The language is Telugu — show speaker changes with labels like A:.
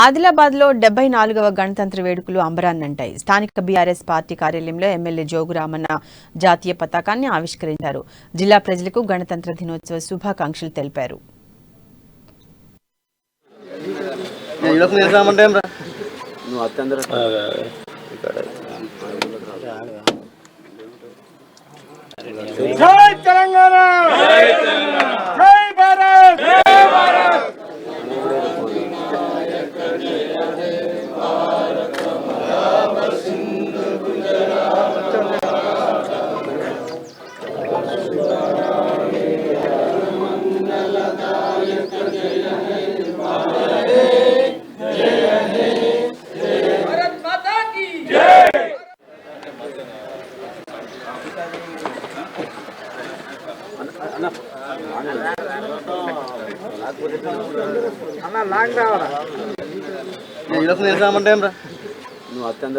A: ఆదిలాబాద్ లో 74వ గణతంత్ర వేడుకలు అంబరాన్నంటాయి. స్థానిక బీఆర్ఎస్ పార్టీ కార్యాలయంలో ఎమ్మెల్యే జోగురామన్న జాతీయ పతాకాన్ని ఆవిష్కరించారు. జిల్లా ప్రజలకు గణతంత్ర దినోత్సవ శుభాకాంక్షలు తెలిపారు.
B: జై తెలంగాణ, జై భారత్, జై భారత్.
C: అన్న లాంగ్ రావరా నువ్వు అత్యంత